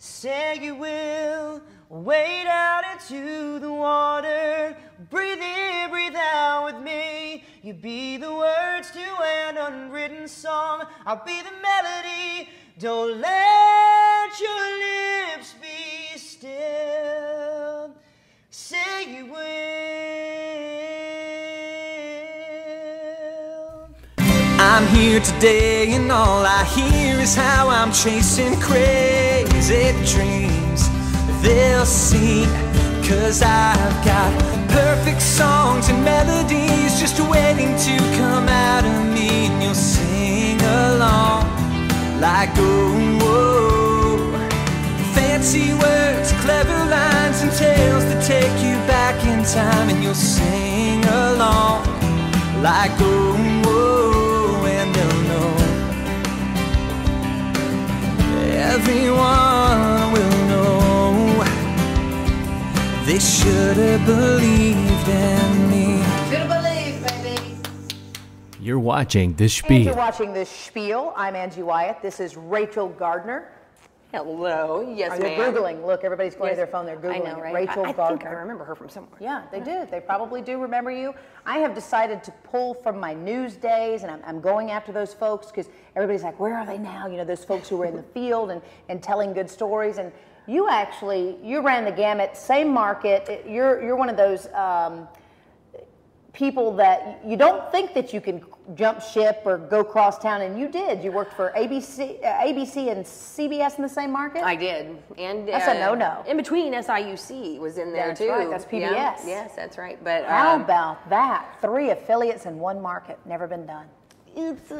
Say you will wade out into the water. Breathe in, breathe out with me. You be the words to an unwritten song. I'll be the melody. Don't let your lips be still. Say you will. I'm here today and all I hear is how I'm chasing crazy dreams. They'll see, 'cause I've got perfect songs and melodies just waiting to come out of me, and you'll sing along like oh, whoa. Fancy words, clever lines and tales that take you back in time, and you'll sing along like oh, whoa, and they'll know. Everyone will know. They should have believed in me. Should have believed, baby. You're watching The Spiel. And you're watching The Spiel. I'm Angie Wyatt. This is Rachel Gardner. Hello. Yes, They're ma'am. Googling. Look, everybody's going to their phone. They're Googling. I know, right? Rachel I Gardner. think I remember her from somewhere. Yeah, they do. They probably do remember you. I have decided to pull from my news days, and I'm going after those folks because everybody's like, where are they now? You know, those folks who were in the field and telling good stories. And you ran the gamut, same market. You're one of those people that you don't think that you can jump ship or go cross town, and you did. You worked for ABC and CBS in the same market? I did. And that's a no-no. In between, SIUC was in there, too. That's right. That's PBS. Yeah. Yes, that's right. But how about that? 3 affiliates in one market. Never been done. It's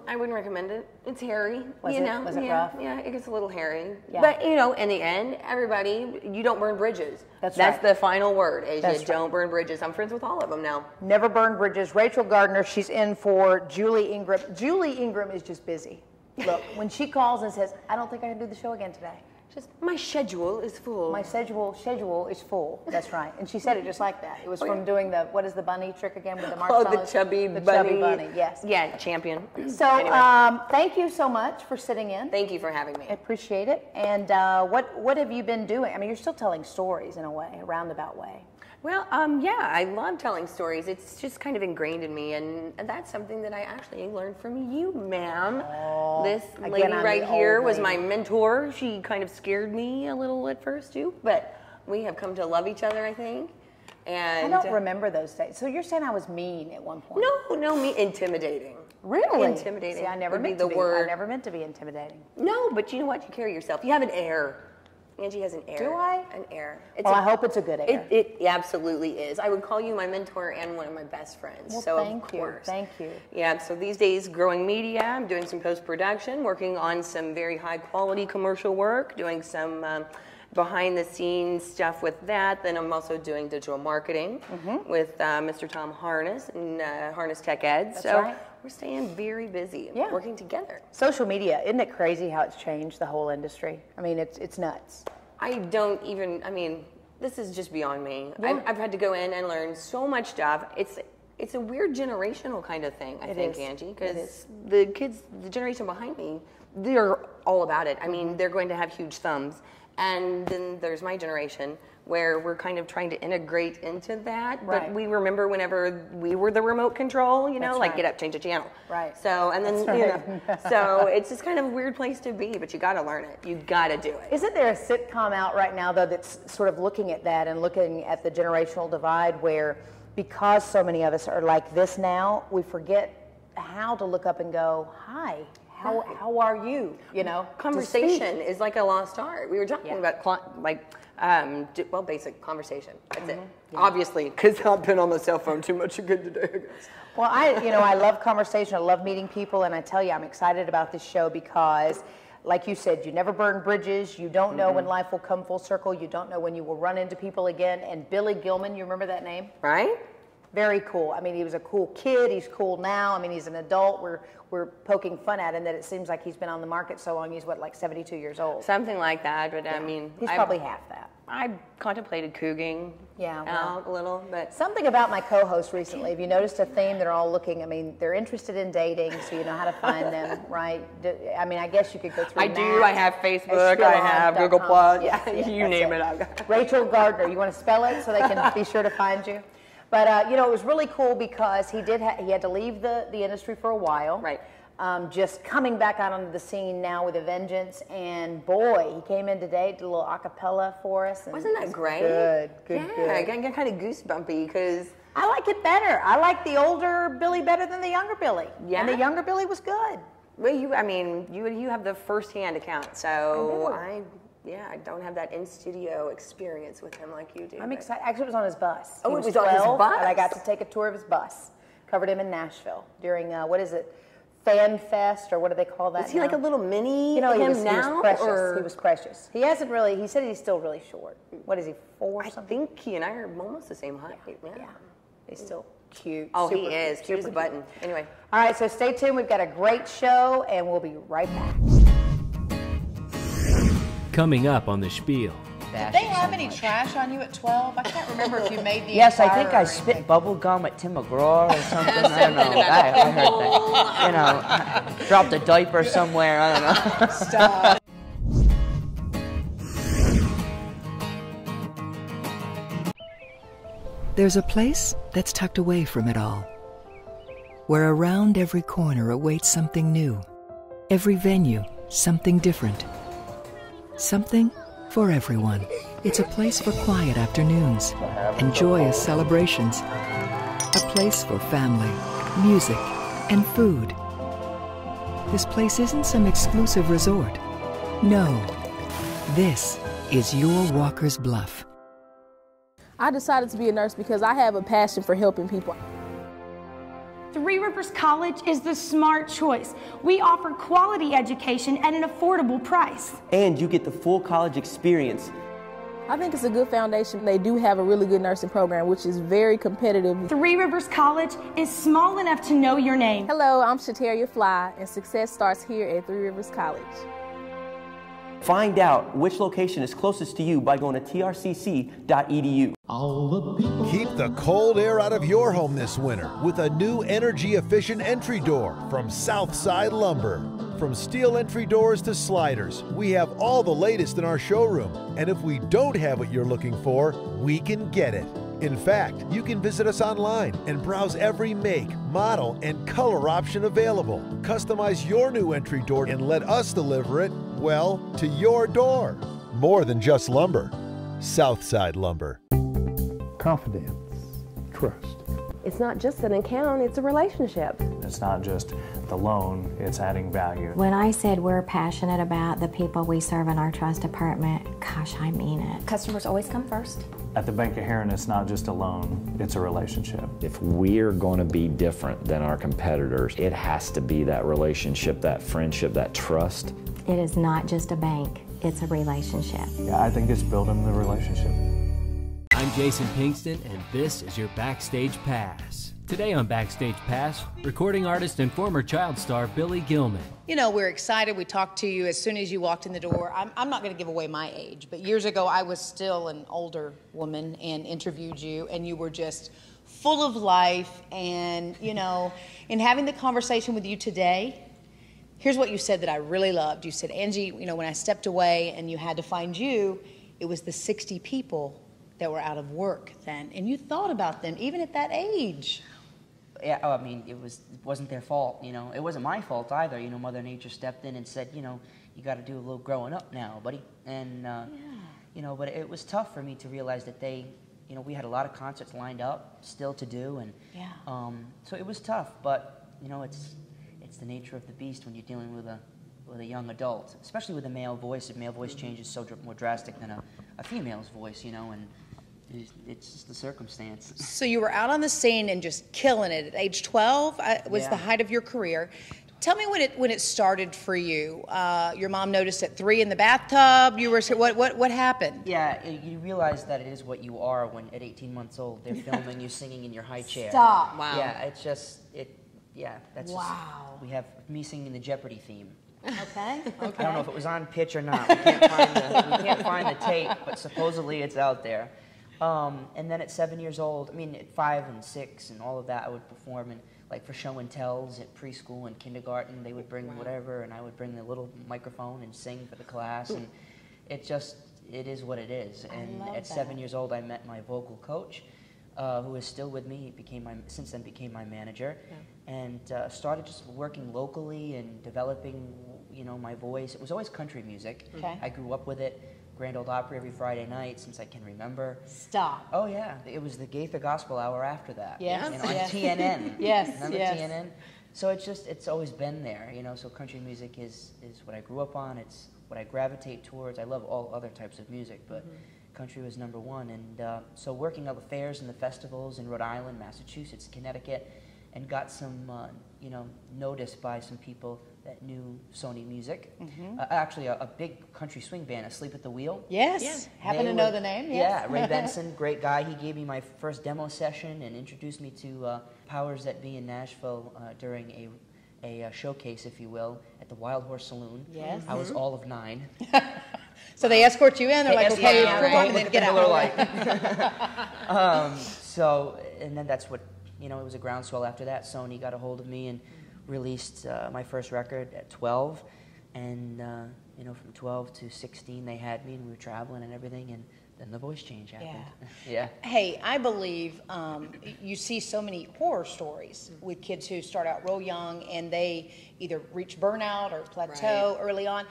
I wouldn't recommend it. It's hairy. Was it rough? Yeah, it gets a little hairy. Yeah. But, you know, in the end, everybody, you don't burn bridges. That's the final word, is That's you don't burn bridges. I'm friends with all of them now. Never burned bridges. Rachel Gardner, she's in for Julie Ingram. Julie Ingram is just busy. Look, when she calls and says, I don't think I can do the show again today. Just, my schedule is full. My schedule is full. That's right. And she said it just like that. It was from doing the, what is the bunny trick again with the marshmallows? Oh, the chubby bunny. The chubby bunny, yes. Yeah, champion. So, anyway. Thank you so much for sitting in. Thank you for having me. I appreciate it. And what have you been doing? I mean, you're still telling stories in a way, a roundabout way. Well, yeah, I love telling stories. It's just kind of ingrained in me, and that's something that I actually learned from you, ma'am. Oh, this again, lady I'm right the here old was lady. my mentor. She kind of scared me a little at first, too, but we have come to love each other, I think. And I don't remember those days. So you're saying I was mean at one point? No, intimidating. Really? Intimidating. See, I never meant to be. I never meant to be intimidating. No, but you know what? You carry yourself. You have an air. Angie has an air. Do I? An air. Well, I hope it's a good air. It absolutely is. I would call you my mentor and one of my best friends. Well, so thank of course. Thank you. Yeah, so these days, growing media, I'm doing some post-production, working on some very high-quality commercial work, doing some behind-the-scenes stuff with that. Then I'm also doing digital marketing with Mr. Tom Harness and Harness Tech Ed. That's so right. we're staying very busy, working together. Social media, isn't it crazy how it's changed the whole industry? I mean, it's nuts. This is just beyond me. Yeah. I've had to go in and learn so much stuff. It's a weird generational kind of thing, I think, Angie, because the kids, the generation behind me, they're all about it. I mean, they're going to have huge thumbs. And then there's my generation, where we're kind of trying to integrate into that. Right. But we remember whenever we were the remote control, you know, That's like right. get up, change the channel. Right. So, and then, That's you right. know, so it's just kind of a weird place to be, but you got to learn it. You got to do it. Isn't there a sitcom out right now, though, that's sort of looking at that and looking at the generational divide where, because so many of us are like this now, we forget how to look up and go, hi, how are you? You know, conversation is like a lost art. We were talking about basic conversation. That's it. Yeah. Obviously, because I've been on the cell phone too much again today, I guess. Well, I love conversation. I love meeting people, and I tell you, I'm excited about this show because, like you said, you never burn bridges. You don't know when life will come full circle. You don't know when you will run into people again. And Billy Gilman, you remember that name? Right? Very cool. I mean, he was a cool kid. He's cool now. I mean, he's an adult. We're poking fun at him that it seems like he's been on the market so long. He's what, like 72 years old? Something like that. But I mean, he's probably half that. I contemplated couging out a little, but something about my co-host recently. Have you noticed a theme? They're all looking. I mean, they're interested in dating, so you know how to find them, right? I mean, I guess you could go through. I do. I have Facebook. I have Google Plus. Yeah, you name it. I've got. Rachel Gardner. You want to spell it so they can be sure to find you? But you know, it was really cool because he had to leave the industry for a while. Right. Just coming back out onto the scene now with a vengeance, and boy, he came in today, did a little acapella for us. And wasn't that great? Good. Yeah, I got kind of goosebumpy because I like it better. I like the older Billy better than the younger Billy. Yeah, and the younger Billy was good. Well, you have the first-hand account, so I don't have that in-studio experience with him like you do. I'm excited. Actually, it was on his bus. Oh, he it was on his bus? And I got to take a tour of his bus. Covered him in Nashville during, what is it, Fan Fest, or what do they call that? Is he like a little mini he was now? Precious. He was precious. He hasn't really, he said he's still really short. What is he, 4 or something? I think he and I are almost the same height. Yeah. He's still cute. Oh, he is. Cute as a button. Anyway. All right, so stay tuned. We've got a great show, and we'll be right back. Coming up on the Spiel. Did they have any trash on you at 12? I can't remember if you made the Yes, I think I spit bubble gum at Tim McGraw or something. I don't know. I heard that. You know, dropped a diaper somewhere. I don't know. Stop. There's a place that's tucked away from it all, where around every corner awaits something new. Every venue, something different. Something for everyone. It's a place for quiet afternoons and joyous celebrations. A place for family, music, and food. This place isn't some exclusive resort. No, this is your Walker's Bluff. I decided to be a nurse because I have a passion for helping people. Three Rivers College is the smart choice. We offer quality education at an affordable price. And you get the full college experience. I think it's a good foundation. They do have a really good nursing program, which is very competitive. Three Rivers College is small enough to know your name. Hello, I'm Shateria Fly, and success starts here at Three Rivers College. Find out which location is closest to you by going to trcc.edu. Keep the cold air out of your home this winter with a new energy-efficient entry door from Southside Lumber. From steel entry doors to sliders, we have all the latest in our showroom. And if we don't have what you're looking for, we can get it. In fact, you can visit us online and browse every make, model, and color option available. Customize your new entry door and let us deliver it, well, to your door. More than just lumber. Southside Lumber. Confidence, trust. It's not just an account, it's a relationship. It's not just the loan, it's adding value. When I said we're passionate about the people we serve in our trust department, gosh, I mean it. Customers always come first. At the Bank of Heron, it's not just a loan, it's a relationship. If we're going to be different than our competitors, it has to be that relationship, that friendship, that trust. It is not just a bank, it's a relationship. Yeah, I think it's building the relationship. I'm Jason Pinkston, and this is your Backstage Pass. Today on Backstage Pass, recording artist and former child star Billy Gilman. You know, we're excited. We talked to you as soon as you walked in the door. I'm not going to give away my age, but years ago I was still an older woman and interviewed you, and you were just full of life. And, you know, in having the conversation with you today, here's what you said that I really loved. You said, Angie, you know, when I stepped away and you had to find you, it was the 60 people that were out of work then, and you thought about them even at that age. Yeah, I mean, it wasn't their fault, you know. It wasn't my fault either, you know. Mother Nature stepped in and said, you know, you got to do a little growing up now, buddy. And you know, but it was tough for me to realize that they, you know, we had a lot of concerts lined up still to do, and so it was tough. But you know, it's the nature of the beast when you're dealing with a young adult, especially with a male voice. A male voice change is so more drastic than a female's voice, you know, and it's just the circumstance. So you were out on the scene and just killing it at age 12 was the height of your career. Tell me when it started for you. Your mom noticed at 3 in the bathtub. You were what happened? Yeah, you realize that it is what you are when at 18 months old they're filming you singing in your high chair. Stop. Wow. Yeah, it's just that's wow. Just, we have me singing the Jeopardy theme. Okay. Okay. I don't know if it was on pitch or not. We can't find the tape, but supposedly it's out there. And then at 7 years old, I mean at 5 and 6 and all of that, I would perform in, like for show and tells at preschool and kindergarten. They would bring whatever, and I would bring the little microphone and sing for the class. And it is what it is. And at 7 years old, I met my vocal coach, who is still with me. He since then became my manager, and started just working locally and developing, my voice. It was always country music. Okay. I grew up with it. Grand Ole Opry every Friday night since I can remember. Stop. Oh yeah, it was the Gaither Gospel Hour after that. Yes. On TNN. Yes. Remember yes. TNN? So it's always been there, So country music is what I grew up on. It's what I gravitate towards. I love all other types of music, but country was number one. And so working at the fairs and the festivals in Rhode Island, Massachusetts, Connecticut, and got some notice by some people that knew Sony music. Actually, a big country swing band, Asleep at the Wheel. Yes. Yeah. Happen to know the name. Yes. Yeah, Ray Benson, great guy. He gave me my first demo session and introduced me to Powers That Be in Nashville during a showcase, if you will, at the Wild Horse Saloon. Yes. I was all of 9. So they escort you in. They're like, okay, and then get out. And then that's what, it was a groundswell after that. Sony got a hold of me and released my first record at 12, and from 12 to 16 they had me, and we were traveling and everything, and then the voice change happened. Yeah. Hey, I believe you see so many horror stories with kids who start out real young and they either reach burnout or plateau early on.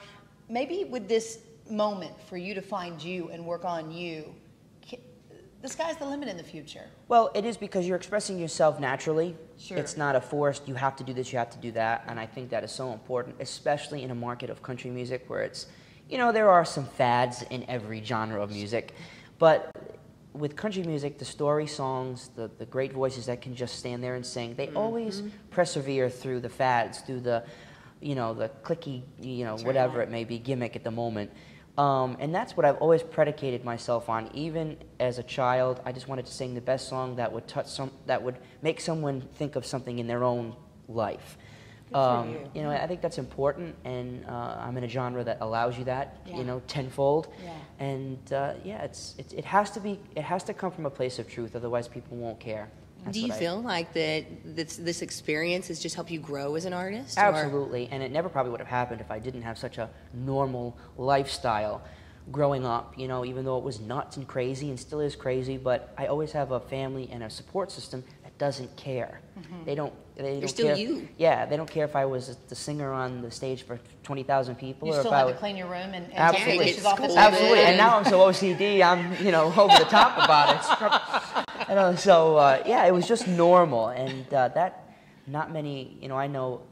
Maybe with this moment for you to find you and work on you, the sky's the limit in the future. Well, it is, because you're expressing yourself naturally. Sure. It's not a forced, you have to do this, you have to do that, and I think that is so important, especially in a market of country music where it's, there are some fads in every genre of music, but with country music, the story songs, the great voices that can just stand there and sing, they always persevere through the fads, through the, the clicky, whatever it may be, gimmick at the moment. And that's what I've always predicated myself on. Even as a child, I just wanted to sing the best song that would that would make someone think of something in their own life. I think that's important, and I'm in a genre that allows you that, tenfold. Yeah. And it has to come from a place of truth, otherwise people won't care. That's Do you feel like this experience has just helped you grow as an artist? Absolutely, and it never probably would have happened if I didn't have such a normal lifestyle growing up, even though it was nuts and crazy and still is crazy, but I always have a family and a support system that doesn't care. They don't You're still care. you. Yeah, they don't care if I was the singer on the stage for 20,000 people. You or still if have I to clean your room and absolutely. take dishes off the Absolutely, and now I'm so OCD, I'm, over the top about it. It was just normal, and that not many,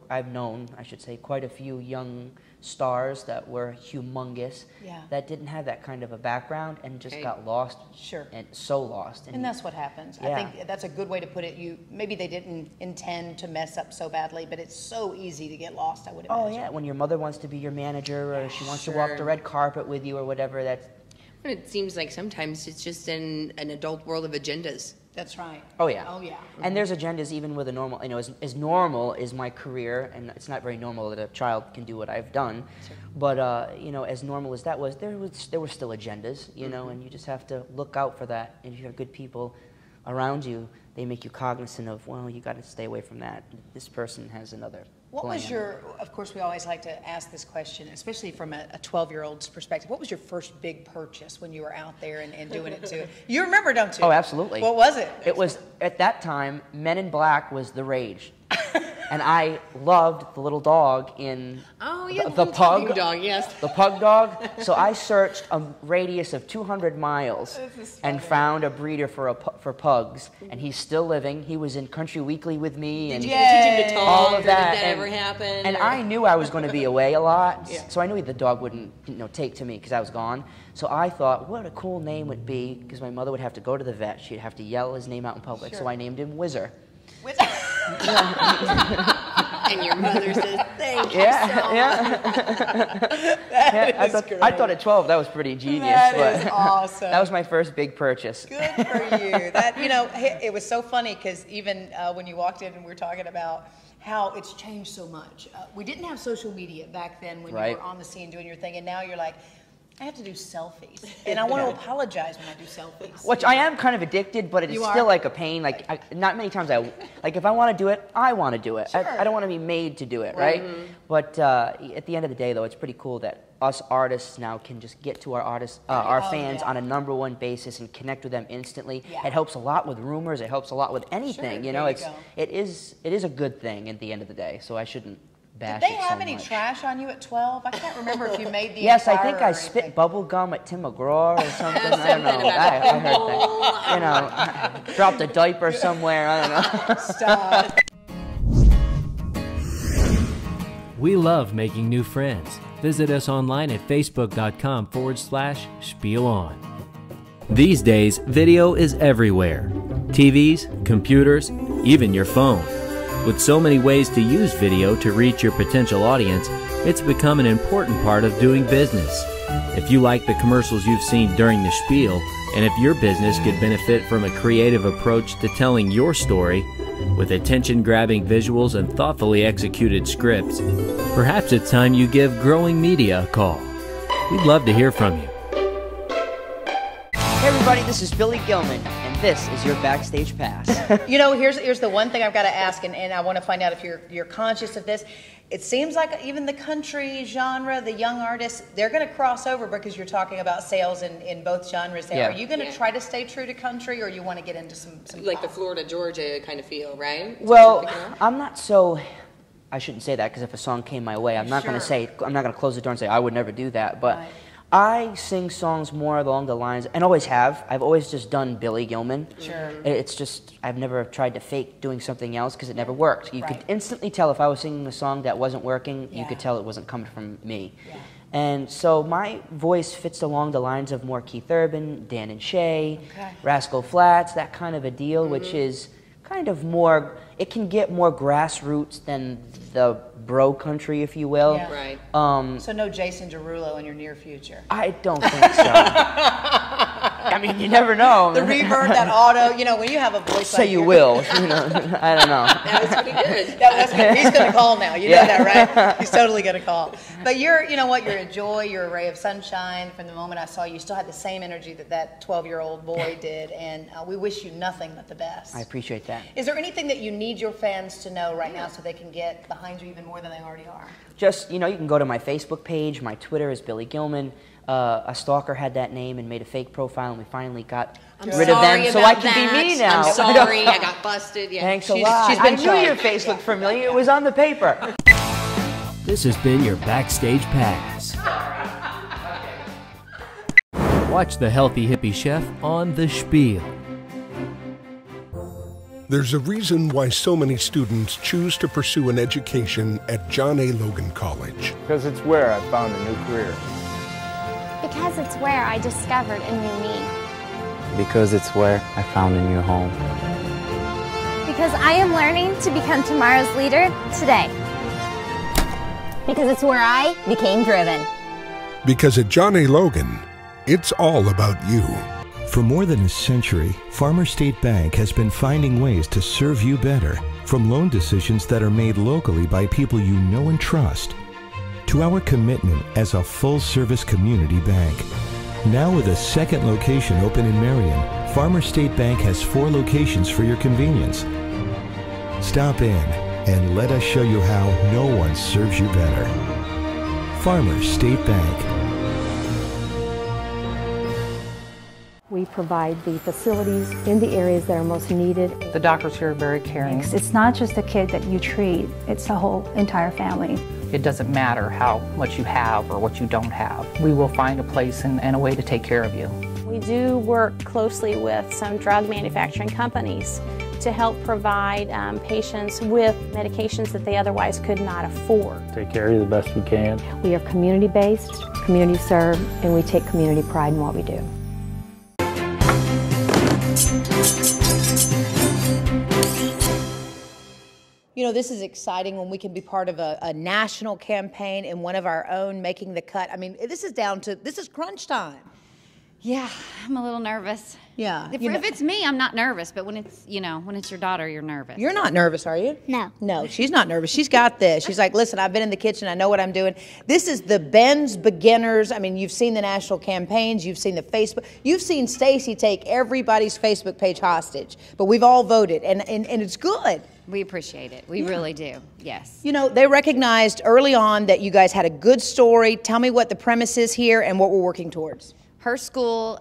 I've known, I should say, quite a few young stars that were humongous that didn't have that kind of a background and just got lost. Sure. And so lost. And that's what happens. Yeah. I think that's a good way to put it. Maybe they didn't intend to mess up so badly, but it's so easy to get lost, I would imagine. Oh yeah, when your mother wants to be your manager, or she wants to walk the red carpet with you or whatever, that's... It seems like sometimes it's just in an adult world of agendas. That's right. Oh yeah. Oh yeah. And there's agendas even with a normal, as normal as my career, and it's not very normal that a child can do what I've done, but as normal as that was, there were still agendas, and you just have to look out for that. And if you have good people around you, they make you cognizant of, well, you got to stay away from that. This person has another What plan. was of course we always like to ask this question, especially from a 12-year-old's perspective, what was your first big purchase when you were out there and doing it too? You remember, don't you? Oh, absolutely. What was it? It was, at that time, Men in Black was the rage. And I loved the little dog in the pug dog, yes. The pug dog. So I searched a radius of 200 miles and found a breeder for pugs, and he's still living. He was in Country Weekly with me, and did you teach him to talk, all of that. Did that ever happen? And I knew I was going to be away a lot, so I knew the dog wouldn't take to me because I was gone. So I thought, what a cool name would be, because my mother would have to go to the vet. She'd have to yell his name out in public. So I named him Whizzer. And your mother says, thank you I thought at 12 that was pretty genius. That is awesome. That was my first big purchase. Good for you. That, you know, it was so funny because even when you walked in and we were talking about how it's changed so much. We didn't have social media back then when you were on the scene doing your thing, and now you're like, I have to do selfies, and I want to apologize when I do selfies. Which I am kind of addicted, but it's still like a pain. Like, not many times like if I want to do it, I want to do it. Sure. I don't want to be made to do it, right? Mm-hmm. But at the end of the day, though, it's pretty cool that us artists now can just get to our fans on a #1 basis and connect with them instantly. Yeah. It helps a lot with rumors. It helps a lot with anything. You know, it is a good thing at the end of the day. So I shouldn't bash it so much. Did they have any trash on you at 12? I can't remember if you made the Yes, I think I spit bubble gum at Tim McGraw or something. I don't know. I heard that. You know, dropped a diaper somewhere. I don't know. Stop. We love making new friends. Visit us online at facebook.com/SpielOn. These days, video is everywhere. TVs, computers, even your phone. With so many ways to use video to reach your potential audience, it's become an important part of doing business. If you like the commercials you've seen during the Spiel, and if your business could benefit from a creative approach to telling your story, with attention-grabbing visuals and thoughtfully executed scripts, perhaps it's time you give Growing Media a call. We'd love to hear from you. Hey everybody, this is Billy Gilman, and this is your Backstage Pass. You know, here's the one thing I've got to ask, and I want to find out if you're conscious of this. It seems like even the country genre, the young artists, they're going to cross over because you're talking about sales in both genres. Yeah. Are you going to try to stay true to country, or you want to get into some like the Florida, Georgia kind of feel, right? Well, I'm not so... I shouldn't say that, because if a song came my way, I'm not going to say, I'm not going to close the door and say I would never do that, but I sing songs more along the lines, and always have. I've always just done Billy Gilman. Sure. It's just, I've never tried to fake doing something else because it never worked. You could instantly tell if I was singing a song that wasn't working, you could tell it wasn't coming from me. Yeah. And so my voice fits along the lines of more Keith Urban, Dan and Shay, Rascal Flatts, that kind of a deal, which is kind of more, it can get more grassroots than the bro country, if you will. Yeah. Right. So no Jason Derulo in your near future? I don't think so. I mean, you never know. The reverb, that auto, you know, when you have a voice say like you will, you know, I don't know. That was pretty good. That's good. He's going to call now. You know that, right? He's totally going to call. But you know what? You're a joy. You're a ray of sunshine. From the moment I saw you, you still had the same energy that 12-year-old boy did. And we wish you nothing but the best. I appreciate that. Is there anything that you need your fans to know right now so they can get behind you even more than they already are? Just, you know, you can go to my Facebook page. My Twitter is Billy Gilman. A stalker had that name and made a fake profile, and we finally got rid of them, so I can be me now. I'm sorry, I got busted. Yeah. Thanks a lot. I knew your face looked familiar. It was on the paper. This has been your Backstage Pass. Watch the Healthy Hippie Chef on The Spiel. There's a reason why so many students choose to pursue an education at John A. Logan College. Because it's where I found a new career. Because it's where I discovered a new me. Because it's where I found a new home. Because I am learning to become tomorrow's leader today. Because it's where I became driven. Because at John A. Logan, it's all about you. For more than a century, Farmer State Bank has been finding ways to serve you better, from loan decisions that are made locally by people you know and trust, to our commitment as a full-service community bank. Now with a second location open in Marion, Farmer State Bank has 4 locations for your convenience. Stop in and let us show you how no one serves you better. Farmer State Bank. We provide the facilities in the areas that are most needed. The doctors here are very caring. It's not just a kid that you treat, it's the whole entire family. It doesn't matter how much you have or what you don't have. We will find a place and a way to take care of you. We do work closely with some drug manufacturing companies to help provide patients with medications that they otherwise could not afford. Take care of you the best we can. We are community-based, community-served, and we take community pride in what we do. You know, this is exciting when we can be part of a national campaign and one of our own making the cut. I mean, this is crunch time. Yeah, I'm a little nervous. Yeah. If it's me, I'm not nervous, but when it's your daughter, you're nervous. You're not nervous, are you? No. No, she's not nervous. She's got this. She's like, listen, I've been in the kitchen. I know what I'm doing. This is the Ben's Beginners. I mean, you've seen the national campaigns. You've seen the Facebook. You've seen Stacy take everybody's Facebook page hostage. But we've all voted, and it's good. We appreciate it. We really do. Yes. You know, they recognized early on that you guys had a good story. Tell me what the premise is here and what we're working towards. Her school,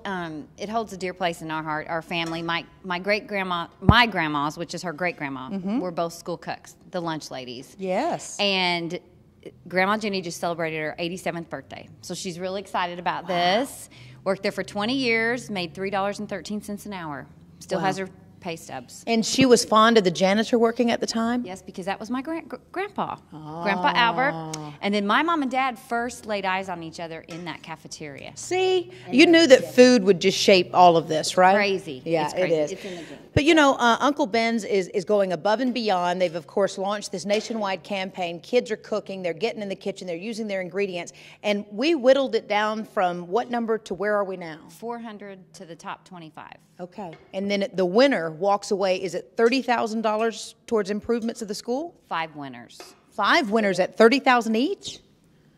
it holds a dear place in our heart, our family. My great-grandma, my grandmas, which is her great-grandma, were both school cooks, the lunch ladies. Yes. And Grandma Jenny just celebrated her 87th birthday. So she's really excited about this. Worked there for 20 years, made $3.13 an hour. Still has her pay stubs. And she was fond of the janitor working at the time? Yes, because that was my grandpa, Grandpa Albert. And then my mom and dad first laid eyes on each other in that cafeteria. See, you knew that food would just shape all of this, right? Crazy. Yeah, it's crazy. it is. It's in the genes. But you know, Uncle Ben's is going above and beyond. They've, of course, launched this nationwide campaign. Kids are cooking. They're getting in the kitchen. They're using their ingredients. And we whittled it down from what number to where are we now? 400 to the top 25. Okay. And then the winner walks away, is it $30,000 towards improvements of the school? 5 winners. 5 winners at $30,000 each?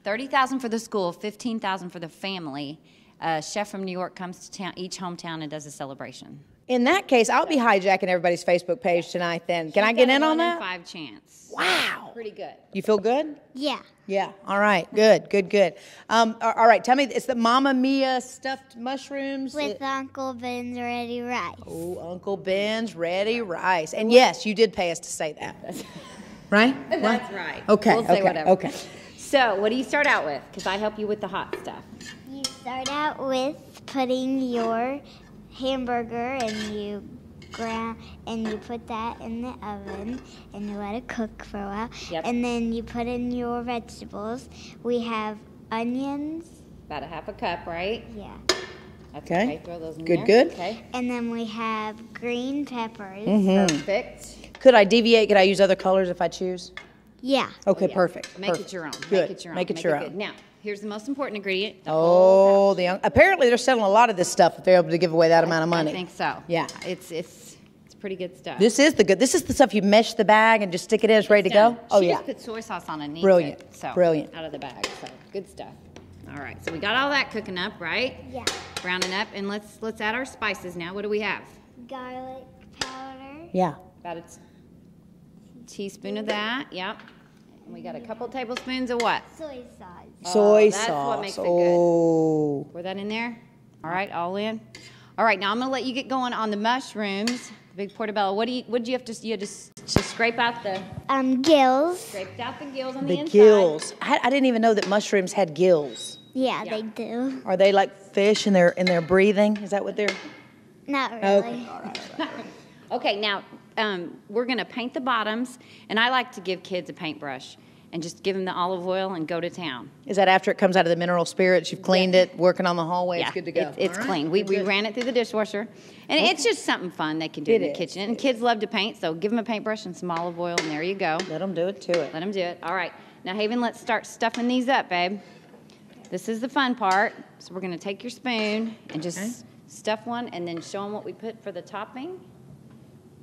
$30,000 for the school, $15,000 for the family. A chef from New York comes to town, each hometown, and does a celebration. In that case, I'll be hijacking everybody's Facebook page tonight then. Can I get in on that? 1 in 5 chance. Wow. Pretty good. You feel good? Yeah. Yeah. All right. Good. All right. Tell me, it's the Mamma Mia stuffed mushrooms? With Uncle Ben's Ready Rice. Oh, Uncle Ben's Ready Rice. And yes, you did pay us to say that. Right? That's right. Okay. We'll say whatever. Okay. So, what do you start out with? Because I help you with the hot stuff. You start out with putting your hamburger and you put that in the oven and you let it cook for a while. Yep. And then you put in your vegetables. We have onions. About a half a cup, right? Yeah. That's Okay. Throw those in Good, there. good. Okay. And then we have green peppers. Perfect. Could I deviate? Could I use other colors if I choose? Yeah. Okay, perfect. Make perfect. it your own. Good. Make it your own. Make it your own. good. Now, here's the most important ingredient. Apparently they're selling a lot of this stuff if they're able to give away that amount of money. I think so. Yeah. It's pretty good stuff. This is the stuff you mesh the bag and just stick it in, it's ready to go? Oh, She yeah. just put soy sauce on and needs Brilliant. it. So, Brilliant. Out of the bag. So, good stuff. All right. So, we got all that cooking up, right? Yeah. Browning up. And let's add our spices now. What do we have? Garlic powder. Yeah. About a teaspoon of that. Yep. And we got a couple tablespoons of what? Soy sauce. Soy that's sauce. What makes it good. Pour that in there. All right, all in. All right, now I'm gonna let you get going on the mushrooms. The big portobello. What did you have to? You had to scrape out the gills. Scraped out the gills on the inside. The gills. I didn't even know that mushrooms had gills. Yeah, they do. Are they like fish in their breathing? Is that what they're? Not really. Okay. All right. Okay, now we're gonna paint the bottoms, and I like to give kids a paintbrush and just give them the olive oil and go to town. Is that after it comes out of the mineral spirits? You've cleaned it, working on the hallway. Yeah, it's good to go. It's All right. clean. We ran it through the dishwasher, and it's just something fun they can do in the kitchen. And kids love to paint, so give them a paintbrush and some olive oil, and there you go. Let them do it to it. Let them do it. All right. Now, Haven, let's start stuffing these up, babe. This is the fun part. So we're going to take your spoon and just stuff one, and then show them what we put for the topping.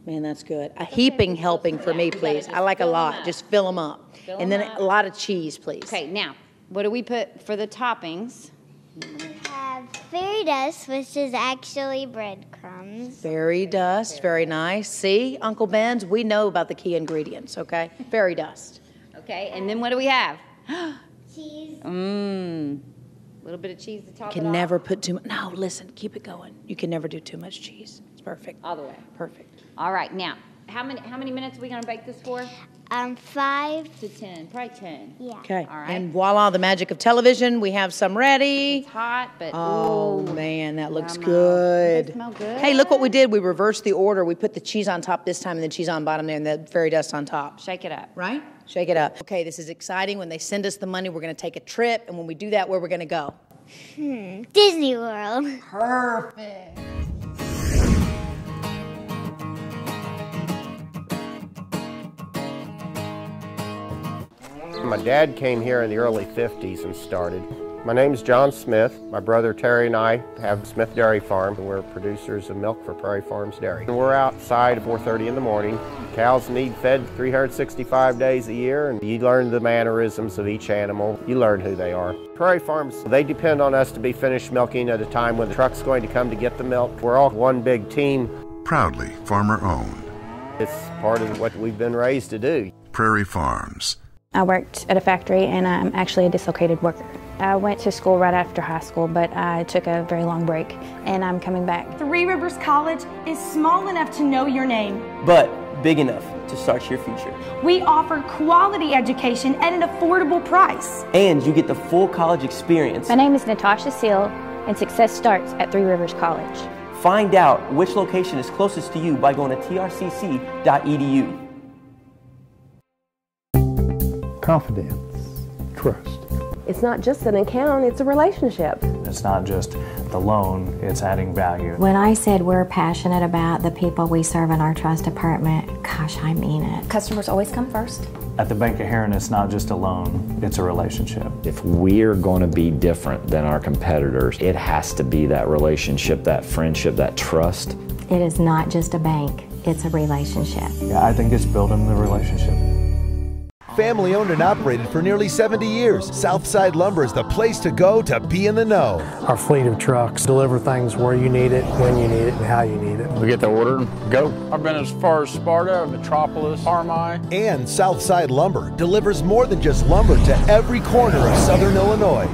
Man, that's good. A heaping helping for me, please. I like a lot. Just fill them up. And then a lot of cheese, please. Okay, now, what do we put for the toppings? We have fairy dust, which is actually breadcrumbs. Fairy dust, very nice. See, Uncle Ben's, we know about the key ingredients, okay? Fairy dust. Okay, and then what do we have? Cheese. A little bit of cheese to top it Can off. never put too much. No, listen, keep it going. You can never do too much cheese. It's perfect. All the way. Perfect. All right, now, how many minutes are we going to bake this for? 5 to 10, probably 10. Yeah. Okay. All right. And voila, the magic of television. We have some ready. It's hot, but Oh, ooh, man, that looks yummo. good. They smell good. Hey, look what we did. We reversed the order. We put the cheese on top this time and the cheese on bottom there and the fairy dust on top. Shake it up. Right? Shake it up. Okay, this is exciting. When they send us the money, we're going to take a trip. And when we do that, where we're going to go? Disney World. Perfect. My dad came here in the early 50s and started. My name's John Smith. My brother Terry and I have Smith Dairy Farm, and we're producers of milk for Prairie Farms Dairy. And we're outside at 4:30 in the morning. Cows need fed 365 days a year, and you learn the mannerisms of each animal. You learn who they are. Prairie Farms, they depend on us to be finished milking at a time when the truck's going to come to get the milk. We're all one big team. Proudly farmer-owned. It's part of what we've been raised to do. Prairie Farms. I worked at a factory, and I'm actually a dislocated worker. I went to school right after high school, but I took a very long break, and I'm coming back. Three Rivers College is small enough to know your name, but big enough to start your future. We offer quality education at an affordable price. And you get the full college experience. My name is Natasha Seal, and success starts at Three Rivers College. Find out which location is closest to you by going to trcc.edu. Confidence, trust. It's not just an account, it's a relationship. It's not just the loan, it's adding value. When I said we're passionate about the people we serve in our trust department, gosh, I mean it. Customers always come first. At the Bank of Heron, it's not just a loan, it's a relationship. If we're going to be different than our competitors, it has to be that relationship, that friendship, that trust. It is not just a bank, it's a relationship. Yeah, I think it's building the relationship. Family owned and operated for nearly 70 years, Southside Lumber is the place to go to be in the know. Our fleet of trucks deliver things where you need it, when you need it, and how you need it. We get the order and go. I've been as far as Sparta, Metropolis, Parmi. And Southside Lumber delivers more than just lumber to every corner of Southern Illinois,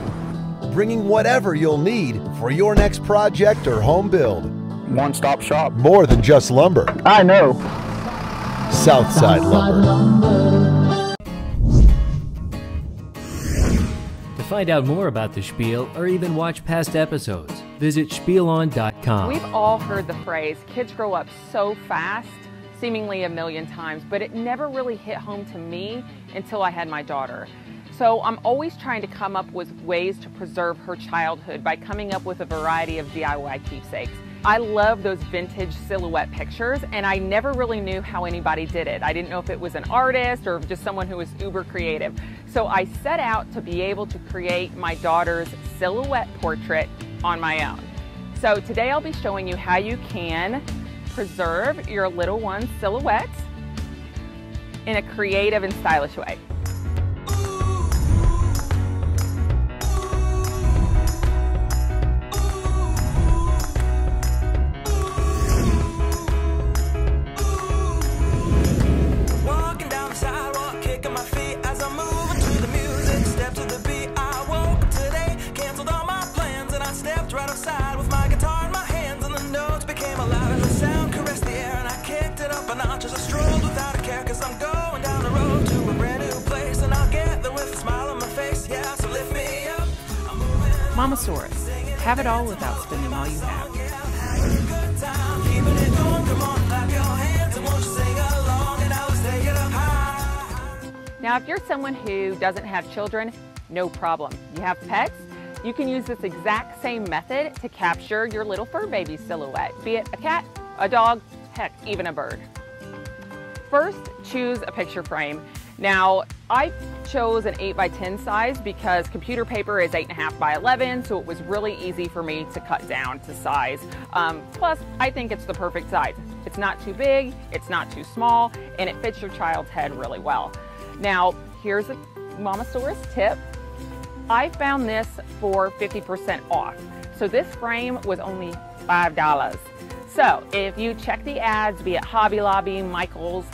bringing whatever you'll need for your next project or home build. One-stop shop. More than just lumber. I know. Southside Lumber. To find out more about the Spiel or even watch past episodes, visit spielon.com. We've all heard the phrase, kids grow up so fast, seemingly a million times, but it never really hit home to me until I had my daughter. So I'm always trying to come up with ways to preserve her childhood by coming up with a variety of DIY keepsakes. I love those vintage silhouette pictures, and I never really knew how anybody did it. I didn't know if it was an artist or just someone who was uber creative. So I set out to be able to create my daughter's silhouette portrait on my own. So today I'll be showing you how you can preserve your little one's silhouette in a creative and stylish way. MOMASAURUS. Have it all without spending all you have. Now, if you're someone who doesn't have children, no problem. You have pets, you can use this exact same method to capture your little fur baby silhouette, be it a cat, a dog, heck, even a bird. First, choose a picture frame. Now, I chose an 8x10 size because computer paper is 8.5 by 11, so it was really easy for me to cut down to size. Plus, I think it's the perfect size. It's not too big, it's not too small, and it fits your child's head really well. Now, here's a MOMASAURUS tip. I found this for 50% off. So this frame was only $5. So if you check the ads, be it Hobby Lobby, Michael's,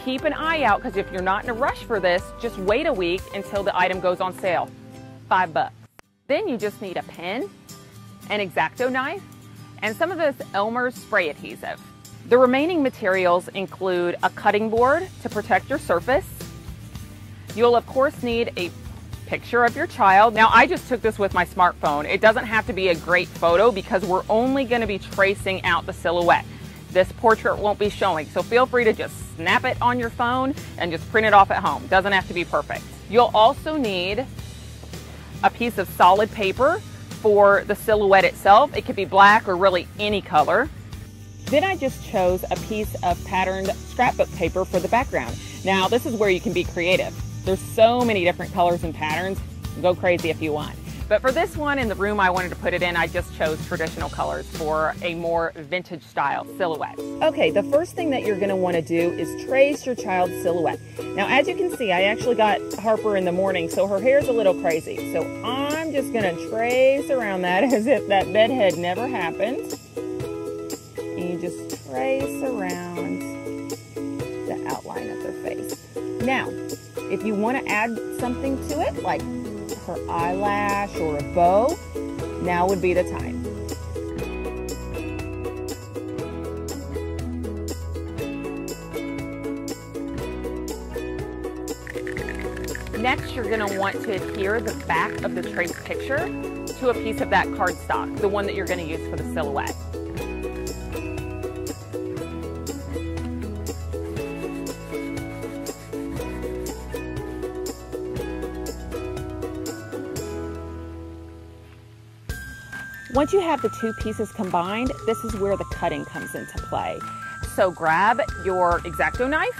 keep an eye out, because if you're not in a rush for this, just wait a week until the item goes on sale. $5. Then you just need a pen, an X-Acto knife, and some of this Elmer's spray adhesive. The remaining materials include a cutting board to protect your surface. You'll of course need a picture of your child. Now, I just took this with my smartphone. It doesn't have to be a great photo because we're only going to be tracing out the silhouette. This portrait won't be showing, so feel free to just snap it on your phone and just print it off at home. Doesn't have to be perfect. You'll also need a piece of solid paper for the silhouette itself. It could be black or really any color. Then I just chose a piece of patterned scrapbook paper for the background. Now, this is where you can be creative. There's so many different colors and patterns. Go crazy if you want. But for this one, in the room I wanted to put it in, I just chose traditional colors for a more vintage style silhouette. Okay, the first thing that you're gonna wanna do is trace your child's silhouette. Now, as you can see, I actually got Harper in the morning, so her hair's a little crazy. So I'm just gonna trace around that as if that bedhead never happened. And you just trace around the outline of their face. Now, if you wanna add something to it, like her eyelash or a bow, now would be the time. Next, you're going to want to adhere the back of the traced picture to a piece of that cardstock, the one that you're going to use for the silhouette. Once you have the two pieces combined, this is where the cutting comes into play. So grab your X-Acto knife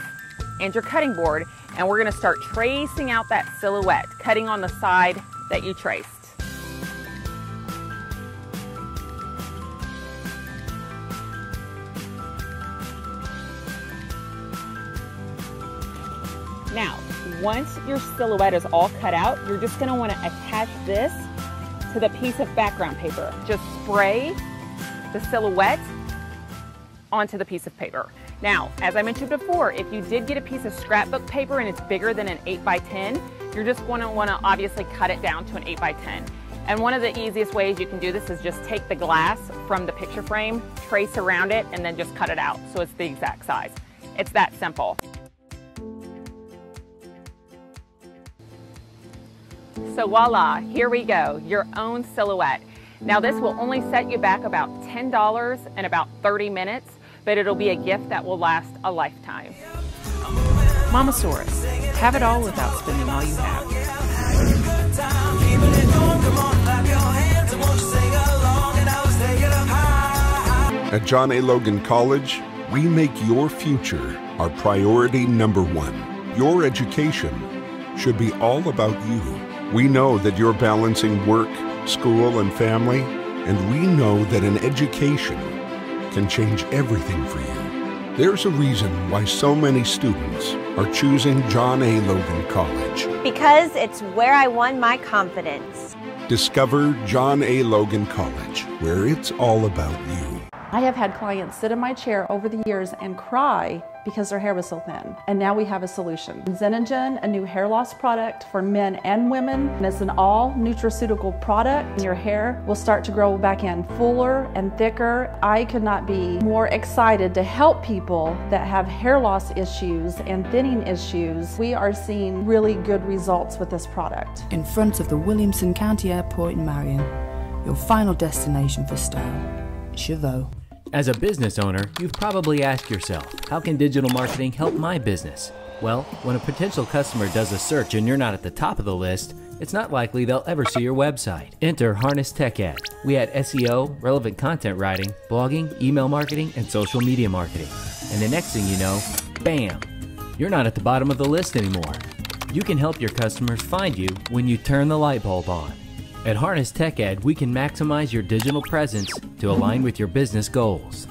and your cutting board, and we're gonna start tracing out that silhouette, cutting on the side that you traced. Now, once your silhouette is all cut out, you're just gonna wanna attach this to the piece of background paper. Just spray the silhouette onto the piece of paper. Now, as I mentioned before, if you did get a piece of scrapbook paper and it's bigger than an 8x10, you're just going to want to obviously cut it down to an 8x10. And one of the easiest ways you can do this is just take the glass from the picture frame, trace around it, and then just cut it out so it's the exact size. It's that simple. So voila, here we go, your own silhouette. Now this will only set you back about $10 and about 30 minutes, but it'll be a gift that will last a lifetime. MOMASAURUS, have it all without spending all you have. At John A. Logan College, we make your future our priority #1. Your education should be all about you. We know that you're balancing work, school, and family, and we know that an education can change everything for you. There's a reason why so many students are choosing John A. Logan College. Because it's where I won my confidence. Discover John A. Logan College, where it's all about you. I have had clients sit in my chair over the years and cry because their hair was so thin. And now we have a solution. Xenogen, a new hair loss product for men and women. And it's an all nutraceutical product. Your hair will start to grow back in fuller and thicker. I could not be more excited to help people that have hair loss issues and thinning issues. We are seeing really good results with this product. In front of the Williamson County Airport in Marion, your final destination for style, Chauveau. As a business owner, you've probably asked yourself, how can digital marketing help my business? Well, when a potential customer does a search and you're not at the top of the list, it's not likely they'll ever see your website. Enter Harness Tech Ed. We add SEO, relevant content writing, blogging, email marketing, and social media marketing. And the next thing you know, bam, you're not at the bottom of the list anymore. You can help your customers find you when you turn the light bulb on. At Harness Tech Ed, we can maximize your digital presence to align with your business goals.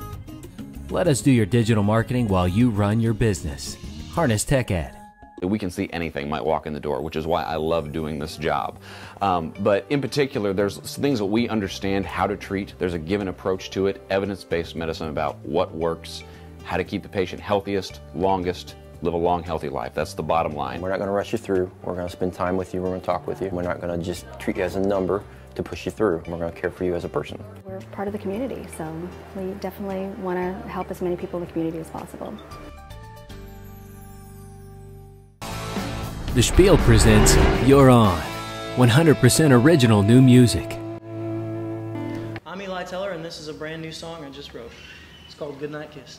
Let us do your digital marketing while you run your business. Harness Tech Ed. We can see anything might walk in the door, which is why I love doing this job. But in particular, there's things that we understand how to treat. There's a given approach to it, evidence-based medicine about what works, how to keep the patient healthiest, longest, live a long, healthy life. That's the bottom line. We're not going to rush you through. We're going to spend time with you. We're going to talk with you. We're not going to just treat you as a number to push you through. We're going to care for you as a person. We're part of the community, so we definitely want to help as many people in the community as possible. The Spiel presents You're On, 100% original new music. I'm Eli Tellor, and this is a brand new song I just wrote. It's called Goodnight Kiss.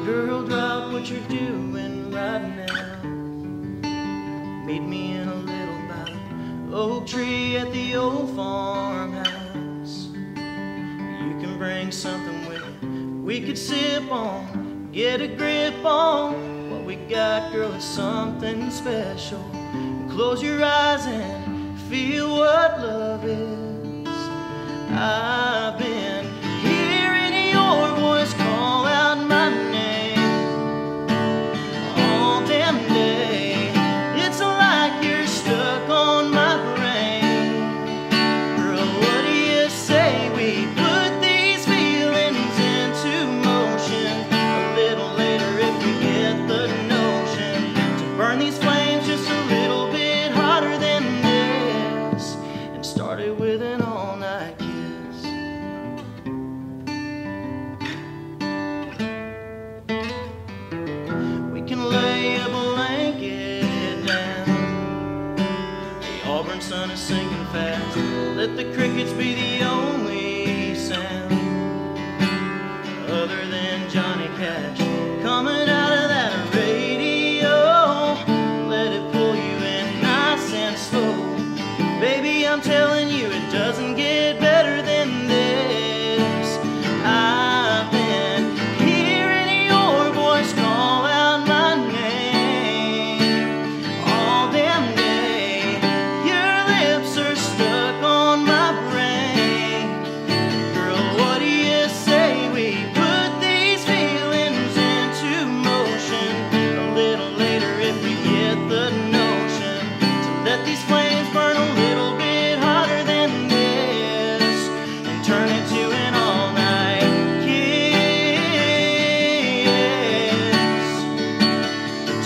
Girl, drop what you're doing right now. Meet me in a little bite oak tree at the old farmhouse. You can bring something with you we could sip on, get a grip on. What we got, girl, is something special. Close your eyes and feel what love is. I've been hearing your voice call out my name all damn day. It's like you're stuck on my brain. Girl, what do you say we put these feelings into motion? A little later if we get the notion to burn these flames just a little bit hotter than this, and start it with an all-night kiss. We can lay a blanket down. The auburn sun is sinking fast. Let the crickets be the only sound other than Johnny Cash coming out of that radio. Let it pull you in nice and slow. Baby, I'm telling you, it doesn't get better than this. I've been hearing your voice call out my name all damn day. Your lips are stuck on my brain. Girl, what do you say we put these feelings into motion? A little later if we get the notion to let these flames burn a little bit hotter than this, and turn it to an all-night kiss.